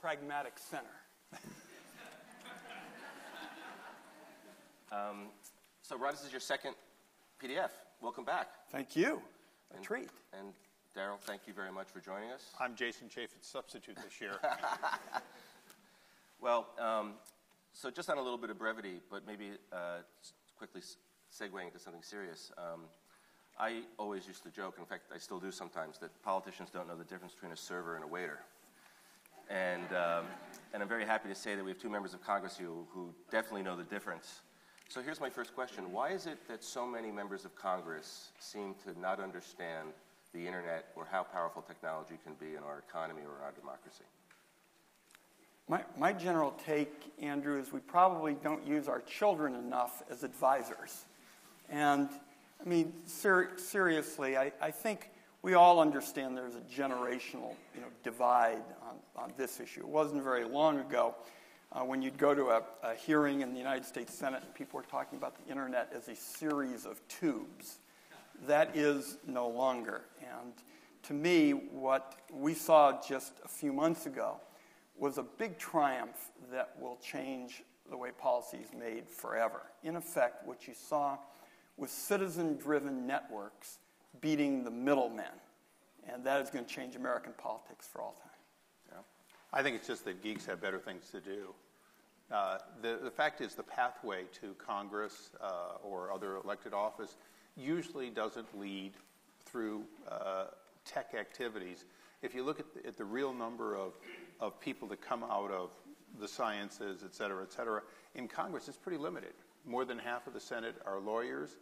pragmatic center. So, Rod, this is your second PDF. Welcome back. Thank you. A treat. And Darrell, thank you very much for joining us. I'm Jason Chaffetz's substitute this year. Well, so just on a little bit of brevity, but maybe quickly segueing into something serious. I always used to joke, in fact, I still do sometimes, that politicians don't know the difference between a server and a waiter. And I'm very happy to say that we have two members of Congress who definitely know the difference. So here's my first question. Why is it that so many members of Congress seem to not understand the internet or how powerful technology can be in our economy or in our democracy? My general take, Andrew, is we probably don't use our children enough as advisors. And, I mean, seriously, I think we all understand there's a generational divide on this issue. It wasn't very long ago when you'd go to a hearing in the United States Senate and people were talking about the internet as a series of tubes. That is no longer. And to me, what we saw just a few months ago was a big triumph that will change the way policy is made forever. In effect, what you saw was citizen-driven networks beating the middlemen. And that is going to change American politics for all time. Yeah. I think it's just that geeks have better things to do. The fact is the pathway to Congress or other elected office usually doesn't lead through tech activities. If you look at the real number of people that come out of the sciences, et cetera, in Congress, it's pretty limited. More than half of the Senate are lawyers.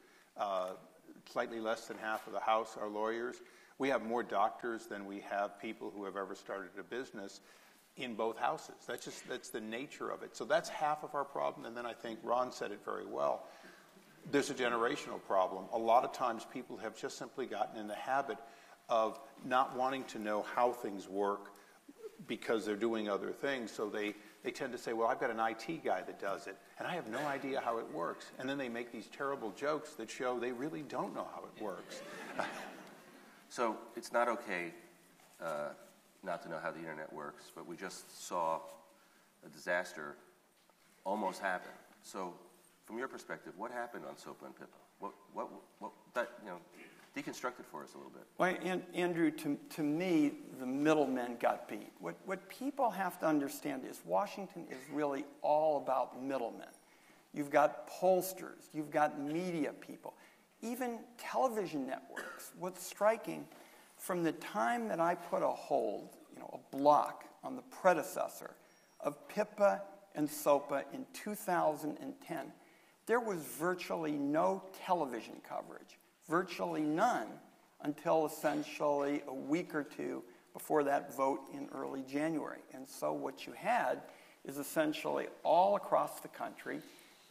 Slightly less than half of the House are lawyers. We have more doctors than we have people who have ever started a business in both houses. That's the nature of it. So that's half of our problem, and then I think Ron said it very well. There's a generational problem. A lot of times people have just simply gotten in the habit of not wanting to know how things work because they're doing other things. So they tend to say, well, I've got an IT guy that does it, and I have no idea how it works. And then they make these terrible jokes that show they really don't know how it works. So it's not okay not to know how the internet works, but we just saw a disaster almost happen. So from your perspective, what happened on SOPA and PIPA? What that, deconstruct it for us a little bit. Well, Andrew, to me, the middlemen got beat. What people have to understand is Washington is really all about middlemen. You've got pollsters, you've got media people, even television networks. What's striking, from the time that I put a hold, a block on the predecessor of PIPA and SOPA in 2010, there was virtually no television coverage. Virtually none until essentially a week or two before that vote in early January. And so what you had is essentially all across the country,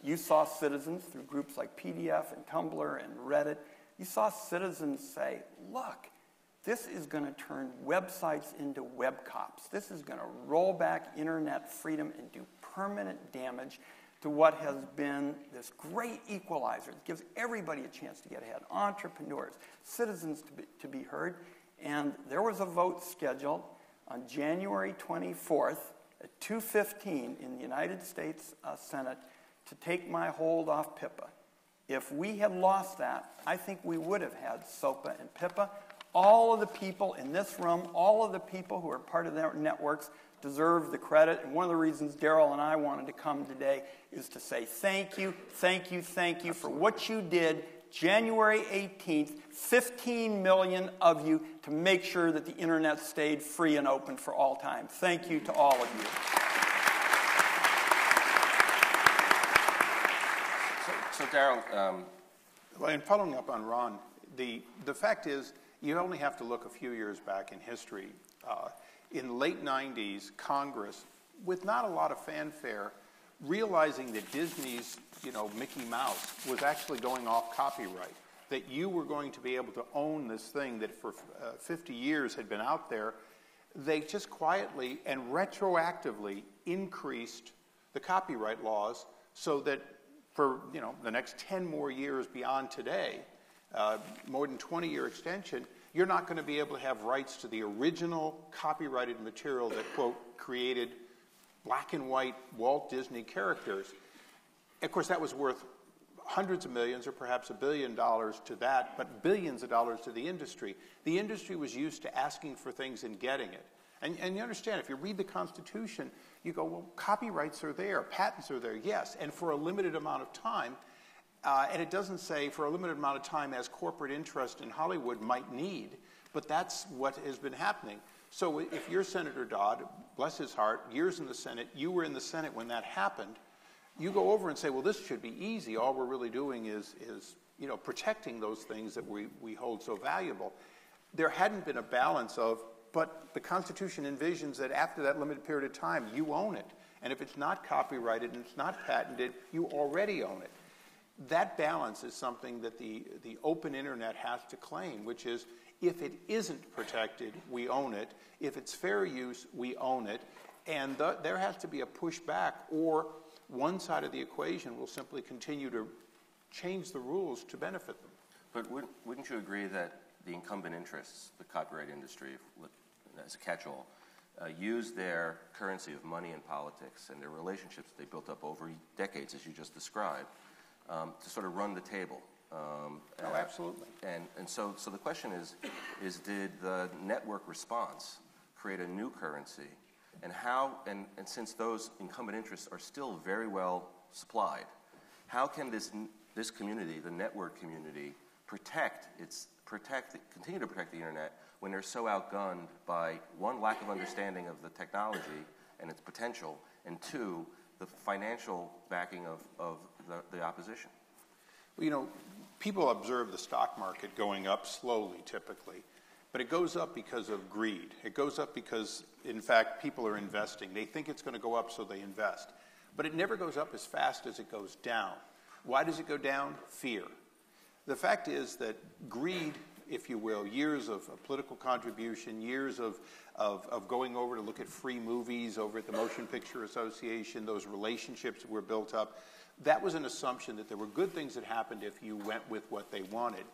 you saw citizens through groups like PDF and Tumblr and Reddit, you saw citizens say, look, this is going to turn websites into web cops. This is going to roll back internet freedom and do permanent damage to what has been this great equalizer that gives everybody a chance to get ahead, entrepreneurs, citizens to be heard. And there was a vote scheduled on January 24th at 2:15 in the United States Senate to take my hold off PIPA. If we had lost that, I think we would have had SOPA and PIPA. All of the people in this room, all of the people who are part of their networks deserve the credit. And one of the reasons Darrell and I wanted to come today is to say thank you for what you did January 18th, 15 million of you, to make sure that the internet stayed free and open for all time. Thank you to all of you. So Darrell, and following up on Ron, the fact is you only have to look a few years back in history. In the late 90s, Congress, with not a lot of fanfare, realizing that Disney's, Mickey Mouse was actually going off copyright, that you were going to be able to own this thing that for 50 years had been out there, they just quietly and retroactively increased the copyright laws so that for, the next 10 more years beyond today, more than 20-year extension, you're not going to be able to have rights to the original copyrighted material that, quote, created black and white Walt Disney characters. Of course, that was worth hundreds of millions or perhaps $1 billion to that, but billions of dollars to the industry. The industry was used to asking for things and getting it. And you understand, if you read the Constitution, you go, well, copyrights are there, patents are there, yes, and for a limited amount of time. And it doesn't say for a limited amount of time as corporate interest in Hollywood might need, but that's what has been happening. So if you're Senator Dodd, bless his heart, years in the Senate, you were in the Senate when that happened, you go over and say, well, this should be easy. All we're really doing is protecting those things that we hold so valuable. There hadn't been a balance of, but the Constitution envisions that after that limited period of time, you own it. And if it's not copyrighted and it's not patented, you already own it. That balance is something that the open internet has to claim, which is if it isn't protected, we own it. If it's fair use, we own it. And there has to be a pushback, or one side of the equation will simply continue to change the rules to benefit them. But wouldn't you agree that the incumbent interests, the copyright industry, as a catch-all, use their currency of money and politics and their relationships they built up over decades, as you just described, to sort of run the table? Oh, absolutely. And so the question is did the network response create a new currency? And how, and since those incumbent interests are still very well supplied, how can this community, the network community, continue to protect the internet when they're so outgunned by, one, lack of understanding of the technology and its potential, and two, the financial backing of the opposition? Well, people observe the stock market going up slowly typically. But it goes up because of greed. It goes up because, in fact, people are investing. They think it's going to go up, so they invest. But it never goes up as fast as it goes down. Why does it go down? Fear. The fact is that greed, if you will, years of political contribution, years of going over to look at free movies over at the Motion Picture Association, those relationships that were built up, that was an assumption that there were good things that happened if you went with what they wanted.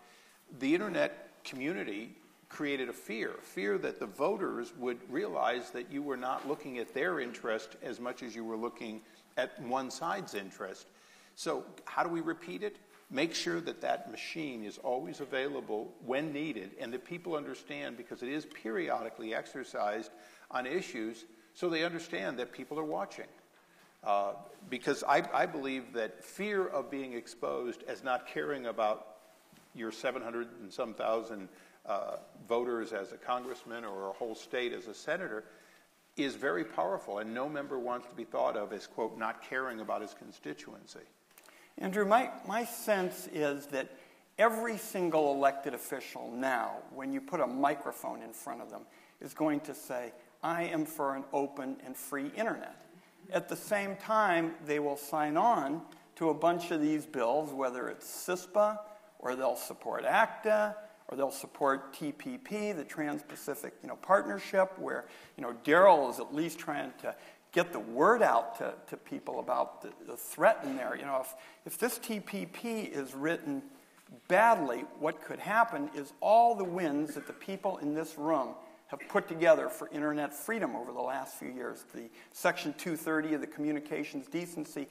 The internet community created a fear that the voters would realize that you were not looking at their interest as much as you were looking at one side's interest. So how do we repeat it? Make sure that that machine is always available when needed, and that people understand, because it is periodically exercised on issues, so they understand that people are watching. Because I believe that fear of being exposed as not caring about your 700 and some thousand voters as a congressman or a whole state as a senator is very powerful, and no member wants to be thought of as, quote, not caring about his constituency. Andrew, my sense is that every single elected official now, when you put a microphone in front of them, is going to say, I am for an open and free internet. At the same time, they will sign on to a bunch of these bills, whether it's CISPA, or they'll support ACTA, or they'll support TPP, the Trans-Pacific Partnership, where Darrell is at least trying to get the word out to people about the threat in there. If this TPP is written badly, what could happen is all the wins that the people in this room have put together for internet freedom over the last few years, the Section 230 of the Communications Decency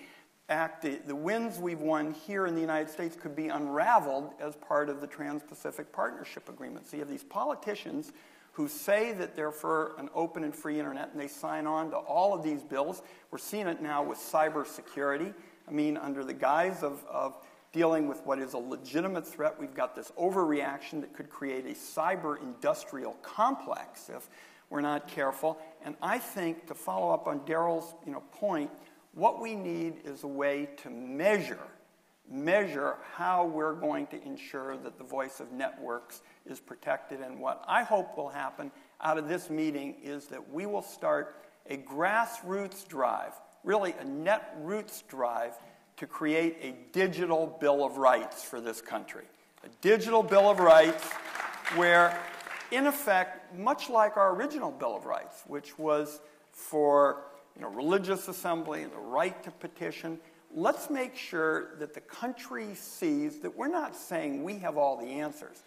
Act, the wins we've won here in the United States could be unraveled as part of the Trans-Pacific Partnership Agreement. So you have these politicians who say that they're for an open and free internet, and they sign on to all of these bills. We're seeing it now with cybersecurity. I mean, under the guise of dealing with what is a legitimate threat, we've got this overreaction that could create a cyber-industrial complex if we're not careful. And I think, to follow up on Darrell's point, what we need is a way to measure how we're going to ensure that the voice of networks is protected. And what I hope will happen out of this meeting is that we will start a grassroots drive, really a net roots drive, to create a digital Bill of Rights for this country. A digital Bill of Rights where, in effect, much like our original Bill of Rights, which was for religious assembly and the right to petition, let's make sure that the country sees that we're not saying we have all the answers.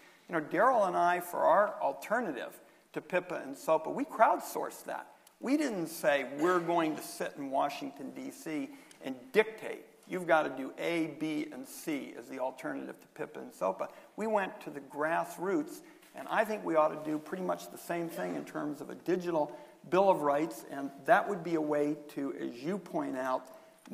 Darrell and I, for our alternative to PIPA and SOPA, we crowdsourced that. We didn't say we're going to sit in Washington, D.C. and dictate. You've got to do A, B, and C as the alternative to PIPA and SOPA. We went to the grassroots, and I think we ought to do pretty much the same thing in terms of a digital Bill of Rights, and that would be a way to, as you point out,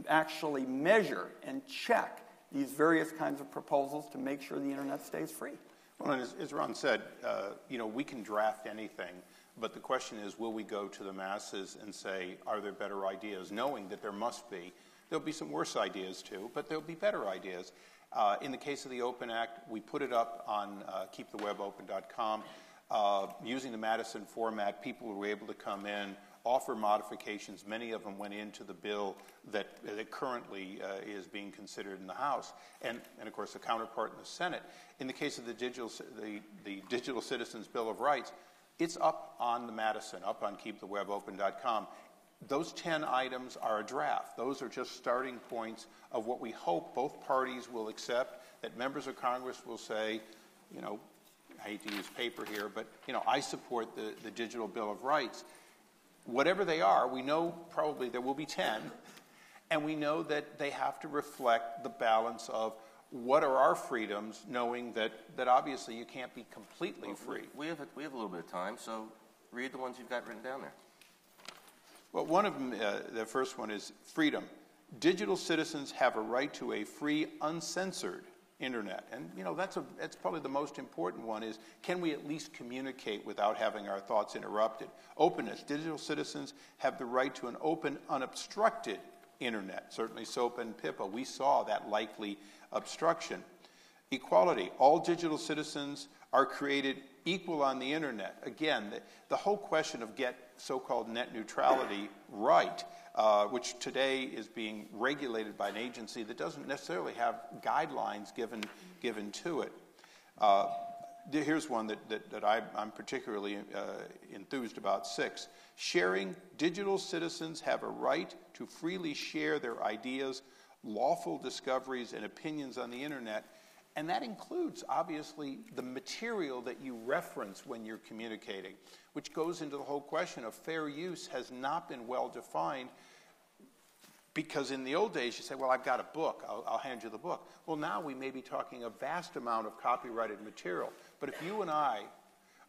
actually measure and check these various kinds of proposals to make sure the internet stays free. Well, and as Ron said, we can draft anything, but the question is, will we go to the masses and say, are there better ideas, knowing that there must be. There'll be some worse ideas too, but there'll be better ideas. In the case of the Open Act, we put it up on keepthewebopen.com. Using the Madison format, people were able to come in, offer modifications. Many of them went into the bill that currently is being considered in the House, and of course the counterpart in the Senate. In the case of the Digital Citizens Bill of Rights, it's up on the Madison, up on keepthewebopen.com. Those 10 items are a draft. Those are just starting points of what we hope both parties will accept, that members of Congress will say, I hate to use paper here, but I support the Digital Bill of Rights. Whatever they are, we know probably there will be 10, and we know that they have to reflect the balance of what are our freedoms, knowing that obviously you can't be completely free. We have a little bit of time, so read the ones you've got written down there. Well, one of them, the first one is freedom. Digital citizens have a right to a free, uncensored internet. And, that's probably the most important one is, can we at least communicate without having our thoughts interrupted? Openness. Digital citizens have the right to an open, unobstructed internet. Certainly SOPA and PIPA, we saw that likely obstruction. Equality. All digital citizens are created equal on the internet. Again, the whole question of get so-called net neutrality right, which today is being regulated by an agency that doesn't necessarily have guidelines given to it. Here's one that I'm particularly enthused about, 6. Sharing. Digital citizens have a right to freely share their ideas, lawful discoveries, and opinions on the internet. And that includes, obviously, the material that you reference when you're communicating, which goes into the whole question of fair use has not been well defined, because in the old days you say, well, I've got a book, I'll hand you the book. Well, now we may be talking a vast amount of copyrighted material. But if you and I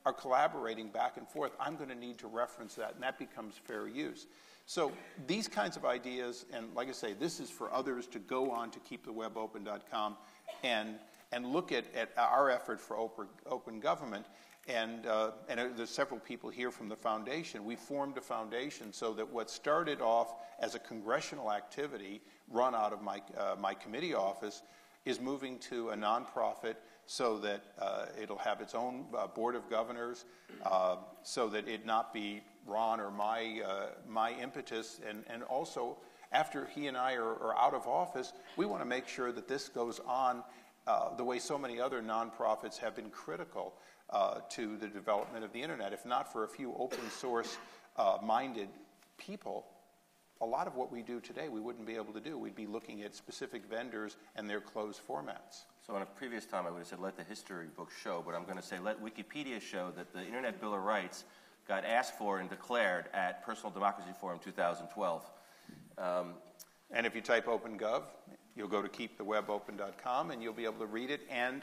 are collaborating back and forth, I'm going to need to reference that, and that becomes fair use. So these kinds of ideas, and like I say, this is for others to go on to keepthewebopen.com and look at our effort for open government. And there's several people here from the foundation. We formed a foundation so that what started off as a congressional activity run out of my committee office is moving to a nonprofit, so that it'll have its own board of governors, so that it not be Ron or my impetus. And also, after he and I are out of office, we want to make sure that this goes on the way so many other nonprofits have been critical to the development of the internet. If not for a few open source minded people, a lot of what we do today we wouldn't be able to do. We'd be looking at specific vendors and their closed formats. So in a previous time I would have said let the history books show, but I'm going to say let Wikipedia show that the Internet Bill of Rights got asked for and declared at Personal Democracy Forum 2012. And if you type OpenGov, you'll go to keepthewebopen.com and you'll be able to read it and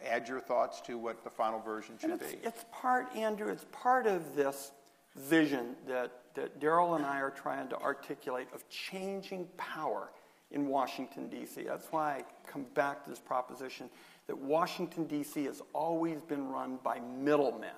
add your thoughts to what the final version should be. It's part, Andrew, it's part of this vision that Darrell and I are trying to articulate of changing power in Washington, D.C. That's why I come back to this proposition that Washington, D.C. has always been run by middlemen.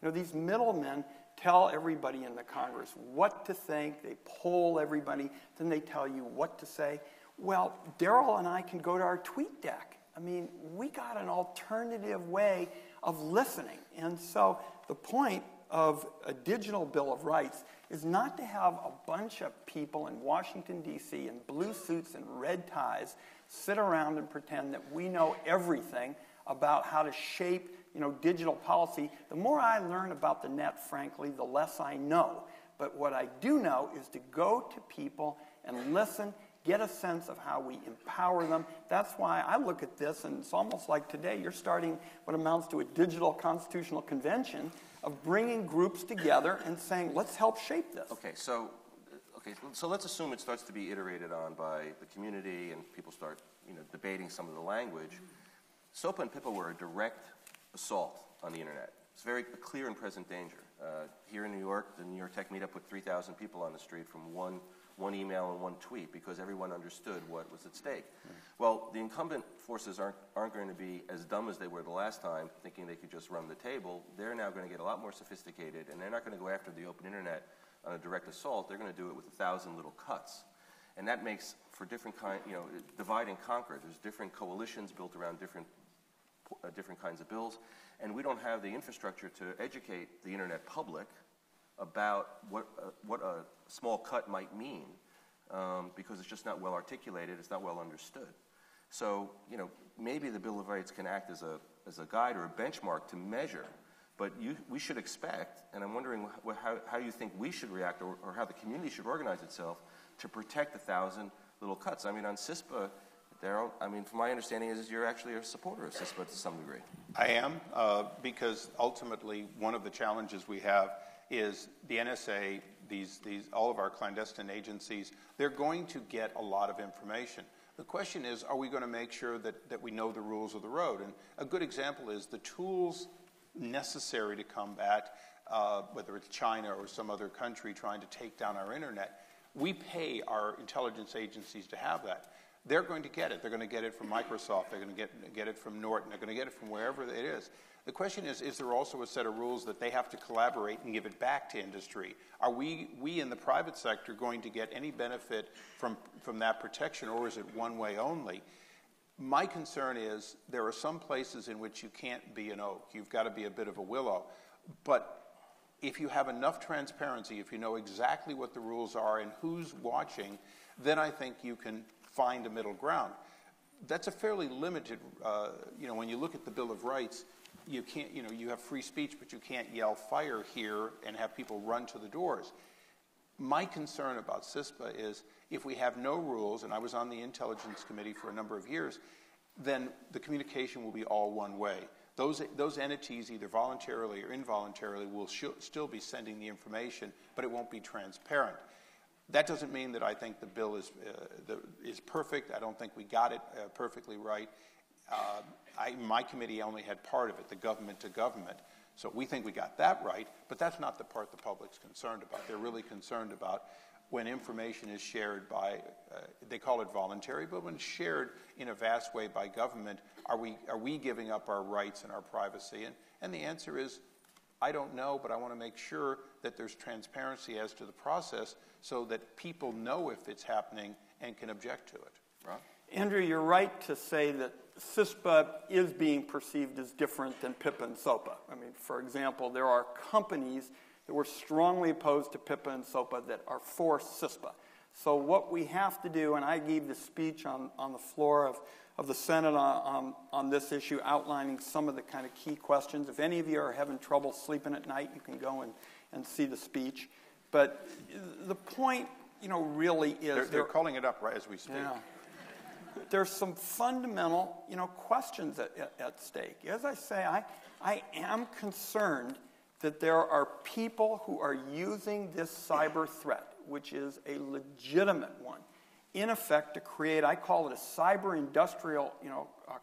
These middlemen tell everybody in the Congress what to think, they poll everybody, then they tell you what to say. Well, Darrell and I can go to our tweet deck. I mean, we got an alternative way of listening. And so the point of a digital Bill of Rights is not to have a bunch of people in Washington, D.C. in blue suits and red ties sit around and pretend that we know everything about how to shape, digital policy. The more I learn about the net, frankly, the less I know. But what I do know is to go to people and listen get a sense of how we empower them. That's why I look at this, and it's almost like today you're starting what amounts to a digital constitutional convention of bringing groups together and saying, let's help shape this. Okay, so let's assume it starts to be iterated on by the community and people start debating some of the language. SOPA and PIPA were a direct assault on the internet. It's very clear and present danger. Here in New York, the New York Tech Meetup put 3,000 people on the street from one email and one tweet because everyone understood what was at stake. Well, the incumbent forces aren't going to be as dumb as they were the last time, thinking they could just run the table. They're now going to get a lot more sophisticated, and they're not going to go after the open internet on a direct assault. They're going to do it with 1,000 little cuts. And that makes for different divide and conquer. There's different coalitions built around different kinds of bills, and we don't have the infrastructure to educate the internet public about what a small cut might mean, because it's just not well articulated, it's not well understood. So, maybe the Bill of Rights can act as a guide or a benchmark to measure, but we should expect, and I'm wondering how you think we should react or how the community should organize itself to protect 1,000 little cuts. I mean, on CISPA, Darrell, from my understanding is you're actually a supporter of CISPA to some degree. I am, because ultimately one of the challenges we have is the NSA, all of our clandestine agencies, they're going to get a lot of information. The question is, are we going to make sure that we know the rules of the road? And a good example is the tools necessary to combat, whether it's China or some other country trying to take down our internet. We pay our intelligence agencies to have that. They're going to get it. They're going to get it from Microsoft. They're going to get it from Norton. They're going to get it from wherever it is. The question is there also a set of rules that they have to collaborate and give it back to industry? Are we in the private sector going to get any benefit from that protection, or is it one way only? My concern is there are some places in which you can't be an oak. You've got to be a bit of a willow. But if you have enough transparency, if you know exactly what the rules are and who's watching, then I think you can find a middle ground. That's a fairly limited, when you look at the Bill of Rights, you can't, you have free speech, but you can't yell fire here and have people run to the doors. My concern about CISPA is if we have no rules, and I was on the Intelligence Committee for a number of years, then the communication will be all one way. Those entities, either voluntarily or involuntarily, will still be sending the information, but it won't be transparent. That doesn't mean that I think the bill is perfect. I don't think we got it perfectly right. My committee only had part of it, the government to government. So we think we got that right, but that's not the part the public's concerned about. They're really concerned about when information is shared by, they call it voluntary, but when shared in a vast way by government, are we giving up our rights and our privacy? And the answer is, I don't know, but I want to make sure that there's transparency as to the process so that people know if it's happening and can object to it. Ron? Andrew, you're right to say that CISPA is being perceived as different than PIPA and SOPA. I mean, for example, there are companies that were strongly opposed to PIPA and SOPA that are for CISPA. So what we have to do, and I gave the speech on the floor of the Senate on this issue, outlining some of the kind of key questions. If any of you are having trouble sleeping at night, you can go and see the speech. But the point, really is... They're calling it up right as we speak. Yeah. There's some fundamental, questions at stake. As I say, I am concerned that there are people who are using this cyber threat, which is a legitimate one, in effect to create, I call it a cyber industrial,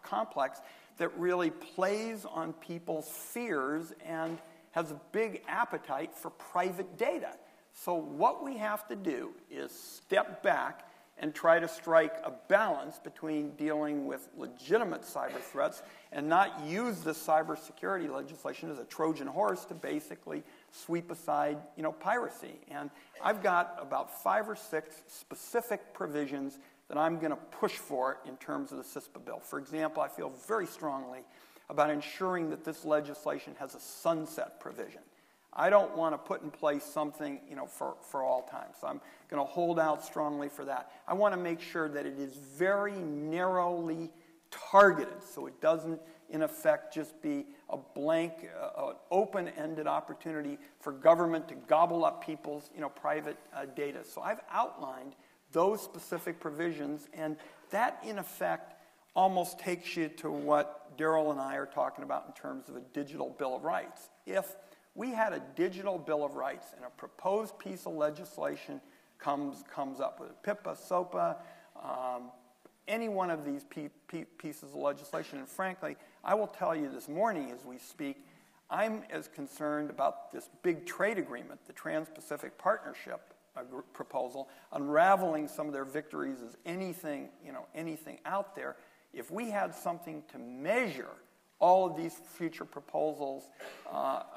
complex that really plays on people's fears and has a big appetite for private data. So what we have to do is step back and try to strike a balance between dealing with legitimate cyber threats and not use the cybersecurity legislation as a Trojan horse to basically sweep aside, piracy. And I've got about 5 or 6 specific provisions that I'm going to push for in terms of the CISPA bill. For example, I feel very strongly about ensuring that this legislation has a sunset provision. I don't want to put in place something, for all time. So I'm going to hold out strongly for that. I want to make sure that it is very narrowly targeted, so it doesn't, in effect, just be a blank, open-ended opportunity for government to gobble up people's, private data. So I've outlined those specific provisions, and that, in effect, almost takes you to what Darrell and I are talking about in terms of a digital Bill of Rights. If we had a digital Bill of Rights and a proposed piece of legislation comes up with a PIPA, SOPA, any one of these pieces of legislation, and frankly, I will tell you this morning as we speak, I'm as concerned about this big trade agreement, the Trans-Pacific Partnership proposal, unraveling some of their victories as anything out there. If we had something to measure all of these future proposals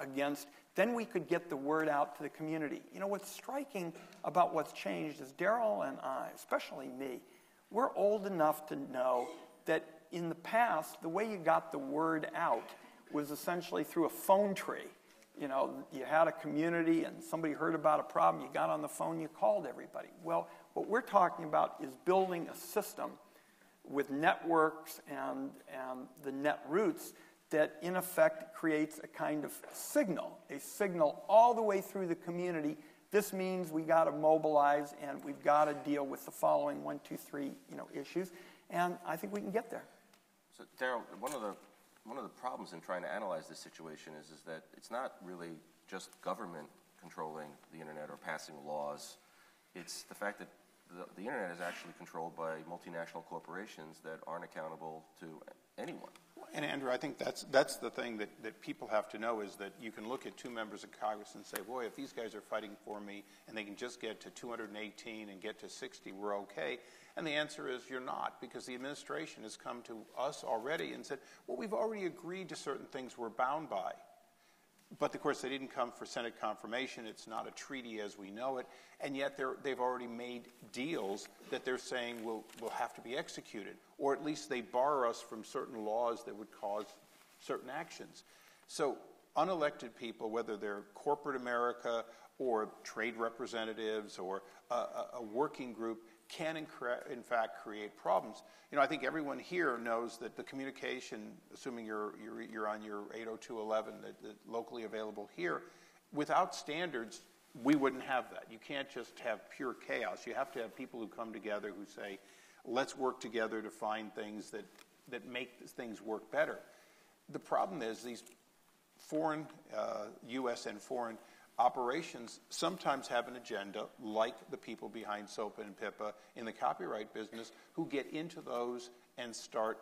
against, then we could get the word out to the community. You know, what's striking about what's changed is Darrell and I, especially me, we're old enough to know that in the past, the way you got the word out was essentially through a phone tree. You know, you had a community and somebody heard about a problem, you got on the phone, you called everybody. Well, what we're talking about is building a system with networks and the net roots that in effect creates a kind of signal all the way through the community. This means we got to mobilize and we've got to deal with the following 1, 2, 3 issues, and I think we can get there. So, Darrell, one of the problems in trying to analyze this situation is that it's not really just government controlling the internet or passing laws. It's the fact that the internet is actually controlled by multinational corporations that aren't accountable to anyone. And Andrew, I think that's the thing that people have to know is that you can look at 2 members of Congress and say, boy, if these guys are fighting for me and they can just get to 218 and get to 60, we're okay. And the answer is you're not, because the administration has come to us already and said, well, we've already agreed to certain things we're bound by. But, of course, they didn't come for Senate confirmation. It's not a treaty as we know it. And yet they've already made deals that they're saying will have to be executed. Or at least they bar us from certain laws that would cause certain actions. So unelected people, whether they're corporate America or trade representatives or a working group, can in fact create problems. You know, I think everyone here knows that the communication, assuming you're on your 802.11, that locally available here, without standards, we wouldn't have that. You can't just have pure chaos. You have to have people who come together who say, let's work together to find things that make things work better. The problem is these foreign, U.S. and foreign operations sometimes have an agenda, like the people behind SOPA and PIPA in the copyright business, who get into those and start,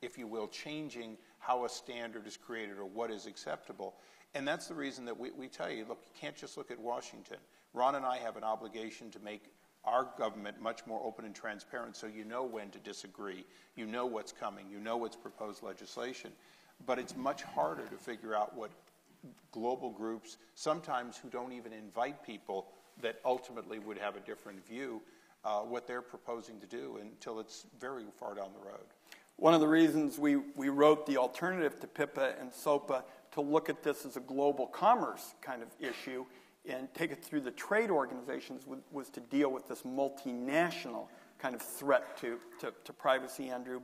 if you will, changing how a standard is created or what is acceptable. And that's the reason that we tell you, look, you can't just look at Washington. Ron and I have an obligation to make our government much more open and transparent so you know when to disagree, you know what's coming, you know what's proposed legislation. But it's much harder to figure out what global groups, sometimes who don't even invite people that ultimately would have a different view, what they're proposing to do until it's very far down the road. One of the reasons we wrote the alternative to PIPA and SOPA to look at this as a global commerce kind of issue and take it through the trade organizations was to deal with this multinational kind of threat to privacy, Andrew.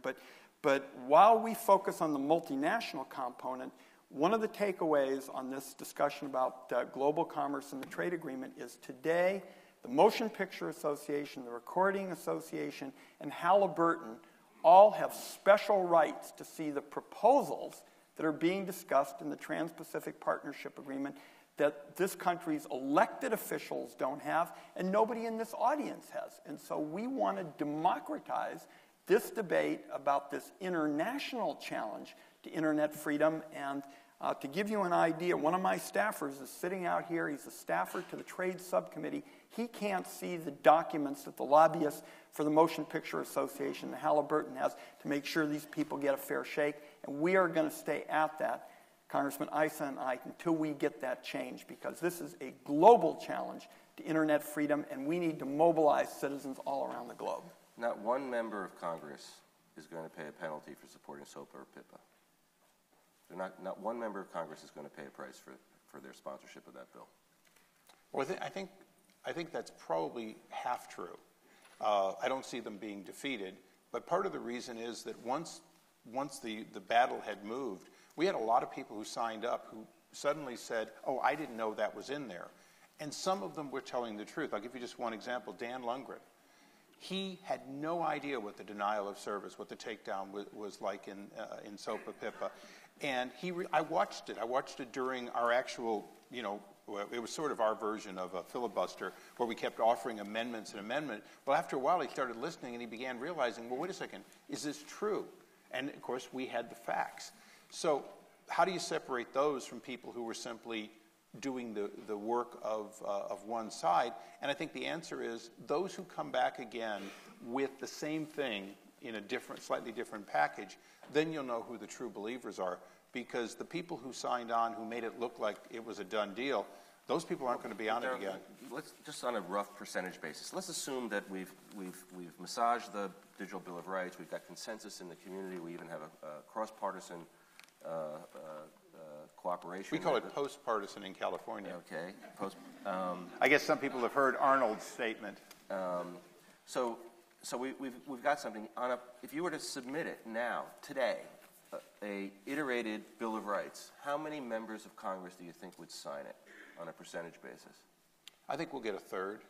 But while we focus on the multinational component, one of the takeaways on this discussion about global commerce and the trade agreement is today the Motion Picture Association, the Recording Association, and Halliburton all have special rights to see the proposals that are being discussed in the Trans-Pacific Partnership Agreement that this country's elected officials don't have and nobody in this audience has. And so we want to democratize this debate about this international challenge to internet freedom. And to give you an idea, one of my staffers is sitting out here. He's a staffer to the Trade Subcommittee. He can't see the documents that the lobbyists for the Motion Picture Association, the Halliburton, has to make sure these people get a fair shake. And we are going to stay at that, Congressman Issa and I, until we get that change, because this is a global challenge to internet freedom, and we need to mobilize citizens all around the globe. Not one member of Congress is going to pay a penalty for supporting SOPA or PIPA. Not one member of Congress is going to pay a price for their sponsorship of that bill. Well, I think that's probably half true. I don't see them being defeated, but part of the reason is that once the battle had moved, we had a lot of people who signed up who suddenly said, oh, I didn't know that was in there. And some of them were telling the truth. I'll give you just one example, Dan Lundgren. He had no idea what the denial of service, what the takedown was like in SOPA PIPA. And I watched it. I watched it during our actual, it was sort of our version of a filibuster where we kept offering amendments and amendments. Well, after a while, he started listening and he began realizing, well, wait a second, is this true? And, of course, we had the facts. So how do you separate those from people who were simply doing the work of one side? And I think the answer is those who come back again with the same thing in a slightly different package, then you'll know who the true believers are. Because the people who signed on, who made it look like it was a done deal, those people aren't going to be on it again. Let's just on a rough percentage basis. Let's assume that we've massaged the Digital Bill of Rights. We've got consensus in the community. We even have a cross-partisan cooperation. We call it post-partisan in California. Okay. I guess some people have heard Arnold's statement. So we've got something if you were to submit it now, today, a iterated Bill of Rights, how many members of Congress do you think would sign it on a percentage basis? I think we'll get a third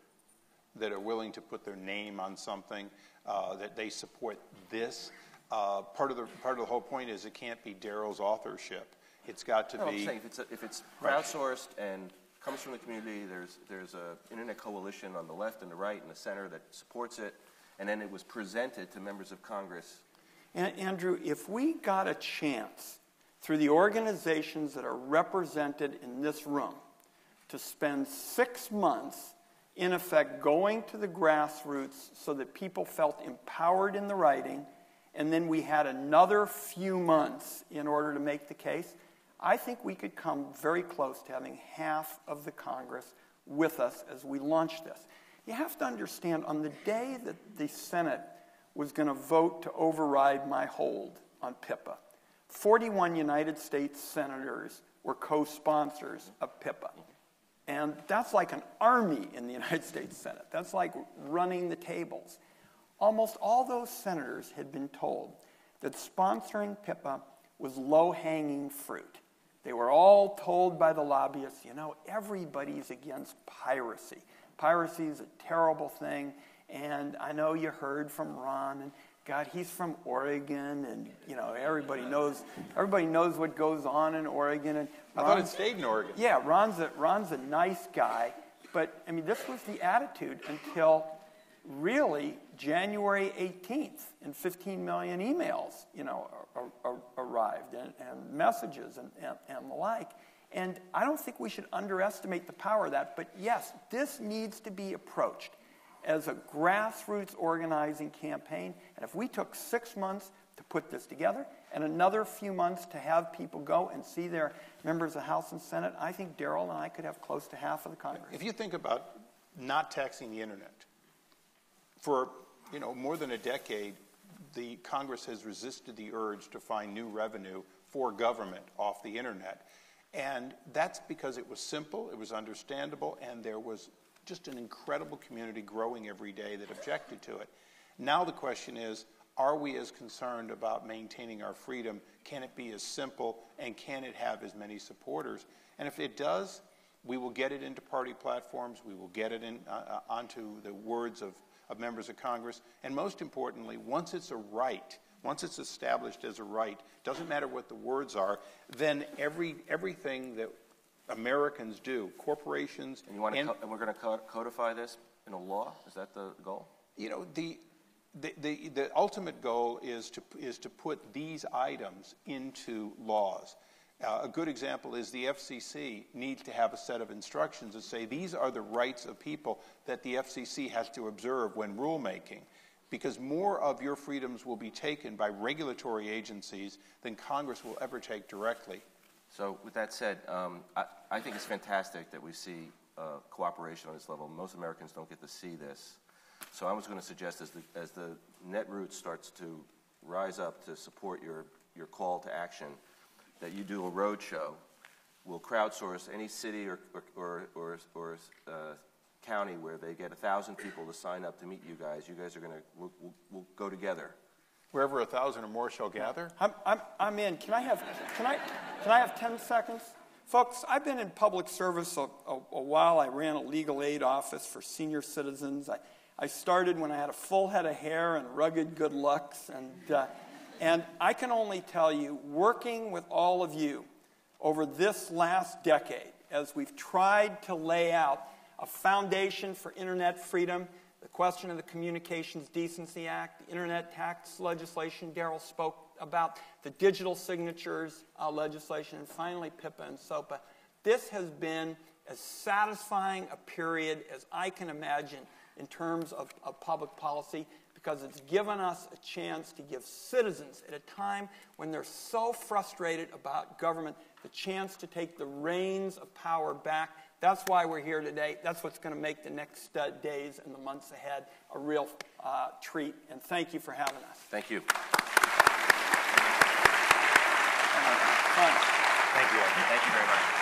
that are willing to put their name on something, that they support this. Part of the whole point is it can't be Darrell's authorship. It's got to be. I'm saying if it's crowdsourced and comes from the community, there's an internet coalition on the left and the right and the center that supports it, and then it was presented to members of Congress. Andrew, if we got a chance through the organizations that are represented in this room to spend 6 months, in effect, going to the grassroots so that people felt empowered in the writing, and then we had another few months in order to make the case, I think we could come very close to having half of the Congress with us as we launch this. You have to understand, on the day that the Senate was going to vote to override my hold on PIPA, 41 United States senators were co-sponsors of PIPA. And that's like an army in the United States Senate. That's like running the tables. Almost all those senators had been told that sponsoring PIPA was low-hanging fruit. They were all told by the lobbyists, everybody's against piracy. Piracy is a terrible thing, and I know you heard from Ron, and God, he's from Oregon, and everybody knows what goes on in Oregon. And I thought it stayed in Oregon. Yeah, Ron's a nice guy, but this was the attitude until really January 18th, and 15 million emails, arrived, and messages and the like. And I don't think we should underestimate the power of that. But yes, this needs to be approached as a grassroots organizing campaign. And if we took 6 months to put this together and another few months to have people go and see their members of the House and Senate, I think Darrell and I could have close to half of the Congress. If you think about not taxing the internet, for more than a decade, the Congress has resisted the urge to find new revenue for government off the internet. And that's because it was simple, it was understandable, and there was just an incredible community growing every day that objected to it. Now the question is, are we as concerned about maintaining our freedom? Can it be as simple, and can it have as many supporters? And if it does, we will get it into party platforms, we will get it onto the words of members of Congress, and most importantly, once it's a right, once it's established as a right, doesn't matter what the words are, then everything that Americans do, corporations... And we're going to codify this in a law? Is that the goal? The ultimate goal is to put these items into laws. A good example is the FCC needs to have a set of instructions that say these are the rights of people that the FCC has to observe when rulemaking, because more of your freedoms will be taken by regulatory agencies than Congress will ever take directly. So with that said, I think it's fantastic that we see cooperation on this level. Most Americans don't get to see this. So I was going to suggest as the Netroots starts to rise up to support your call to action, that you do a road show. We'll crowdsource any city or county where they get 1,000 people to sign up to meet you guys. You guys are going to, we'll go together. Wherever 1,000 or more shall gather? I'm in. Can I have 10 seconds? Folks, I've been in public service a while. I ran a legal aid office for senior citizens. I started when I had a full head of hair and rugged good looks. And I can only tell you, working with all of you over this last decade, as we've tried to lay out a foundation for internet freedom, the question of the Communications Decency Act, the internet tax legislation Darrell spoke about, the digital signatures legislation, and finally PIPA and SOPA. This has been as satisfying a period as I can imagine in terms of public policy, because it's given us a chance to give citizens, at a time when they're so frustrated about government, the chance to take the reins of power back. That's why we're here today. That's what's going to make the next days and the months ahead a real treat. And thank you for having us. Thank you. Fun. Thank you. Thank you very much.